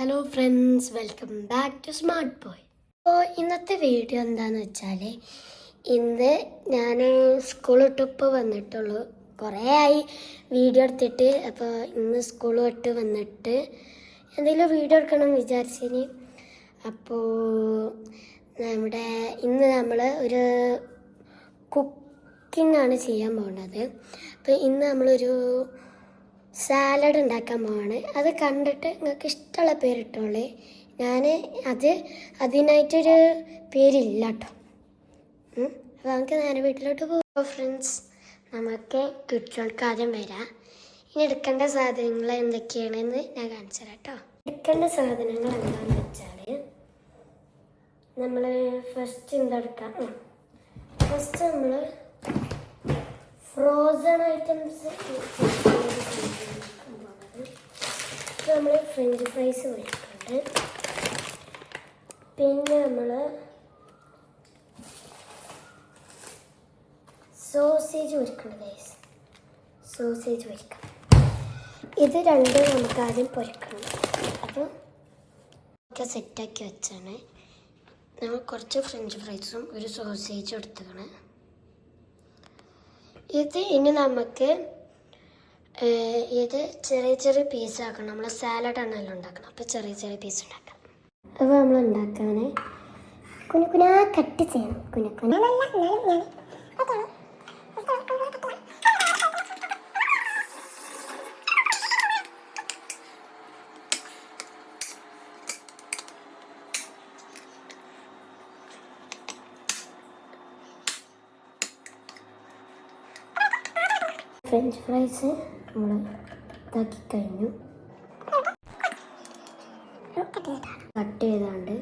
Hello friends, welcome back to smart boy. അപ്പോൾ ഇന്നത്തെ video എന്താണെന്ന് വെച്ചാൽ, ഇന്ന് ഞാൻ സ്കൂൾ വിട്ടിപ്പോൾ വന്നിട്ടുള്ളൂ. കുറേ ആയി വീഡിയോ എടുത്തിട്ട്. അപ്പോൾ ഇന്ന് സ്കൂൾ വിട്ട് വന്നിട്ട് എന്തെങ്കിലും വീഡിയോ എടുക്കണം എന്ന് വിചാരിച്ചിനി. അപ്പോൾ ഇന്ന് നമ്മൾ ഒരു കുക്കിംഗ് ആണ് ചെയ്യാൻ പോകുന്നത്. അപ്പോൾ ഇന്ന് നമ്മളൊരു സാലഡ് ഉണ്ടാക്കാൻ പോവാണ്. അത് കണ്ടിട്ട് നിങ്ങൾക്ക് ഇഷ്ടമുള്ള പേരിട്ടോളേ. ഞാൻ അതിനായിട്ടൊരു പേരില്ല കേട്ടോ. അപ്പോൾ നമുക്ക് നേരെ വീട്ടിലോട്ട് പോകാം. ഫ്രണ്ട്സ്, നമുക്ക് കിച്ചണിലേക്ക് ആദ്യം വരാം. ഇനി എടുക്കേണ്ട സാധനങ്ങൾ എന്തൊക്കെയാണെന്ന് ഞാൻ കാണിച്ചു തരാം കേട്ടോ. എടുക്കേണ്ട സാധനങ്ങൾ എന്താണെന്ന് വെച്ചാൽ, നമ്മൾ ഫസ്റ്റ് എന്തെടുക്കാം. ഫസ്റ്റ് നമ്മൾ ഫ്രോസൺ ഐറ്റംസ് നമ്മൾ ഫ്രഞ്ച് ഫ്രൈസ് പൊരിക്കുന്നുണ്ട്. പിന്നെ നമ്മൾ സോസേജ് പൊരിക്കുന്നുണ്ട് ഗൈസ്. സോസേജ് പൊരിക്കാം. ഇത് രണ്ടും നമുക്ക് ആദ്യം പൊരിക്കണം. അപ്പോൾ ഒക്കെ സെറ്റാക്കി വെച്ചാണ് നമ്മൾ കുറച്ച് ഫ്രഞ്ച് ഫ്രൈസും ഒരു സോസേജും എടുത്തുകയാണ്. ഇത് ഇനി നമുക്ക് ഇത് ചെറിയ ചെറിയ പീസാക്കണം. നമ്മൾ സാലഡാണല്ലോ ഉണ്ടാക്കണം. അപ്പോൾ ചെറിയ ചെറിയ പീസ് ഉണ്ടാക്കാം. അപ്പോൾ നമ്മൾ ഉണ്ടാക്കാൻ കുനുകുനാ കട്ട് ചെയ്യണം. കുനുകുന ഫ്രഞ്ച് ഫ്രൈസ് നമ്മൾ ഇതാക്കി കഴിഞ്ഞു. കട്ട് ചെയ്താണ്ട്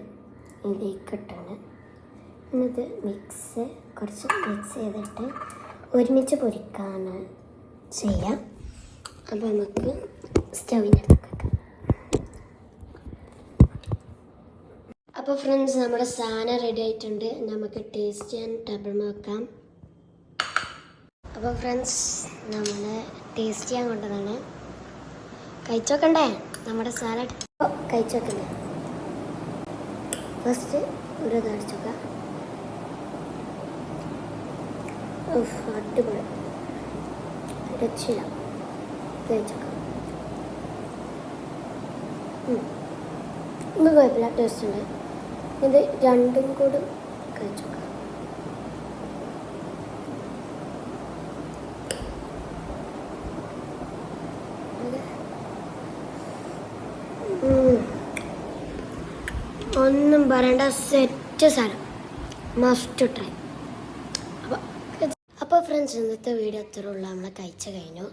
ഇതിലേക്ക് ഇട്ടാണ്. ഇത് കുറച്ച് മിക്സ് ചെയ്തിട്ട് ഒരുമിച്ച് പൊരിക്കാൻ ചെയ്യാം. അപ്പോൾ നമുക്ക് സ്റ്റൗവിൻ്റെ അടുത്ത്. അപ്പോൾ ഫ്രണ്ട്സ്, നമ്മുടെ സാധനം റെഡി ആയിട്ടുണ്ട്. നമുക്ക് ടേസ്റ്റ് ചെയ്യാൻ ടേബിൾ നോക്കാം. അപ്പോൾ ഫ്രണ്ട്സ്, നമ്മൾ ടേസ്റ്റ് ചെയ്യാൻ കൊണ്ടതാണ്. കഴിച്ചോക്കണ്ടേ നമ്മുടെ സാലഡ്? കഴിച്ചോക്കണ്ടേ? ഫസ്റ്റ് ഒരു ഇതടിച്ചോക്കാം. അടിപൊളി, രക്ഷയില്ല. കഴിച്ചോക്കാം. ഇത് കുഴപ്പമില്ല, ടേസ്റ്റ് ഉണ്ട്. ഇത് രണ്ടും കൂടി കഴിച്ചോക്കാം. ഒന്നും പറയണ്ട, സെറ്റ് സാധനം, മസ്റ്റ് ട്രൈ. അപ്പോൾ ഫ്രണ്ട്സ്, ഇന്നത്തെ വീഡിയോ അത്രയുള്ള നമ്മൾ കഴിച്ചു കഴിഞ്ഞു.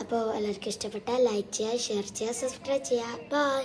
അപ്പോൾ എല്ലാവർക്കും ഇഷ്ടപ്പെട്ടാൽ ലൈക്ക് ചെയ്യുക, ഷെയർ ചെയ്യുക, സബ്സ്ക്രൈബ് ചെയ്യുക. ബൈ.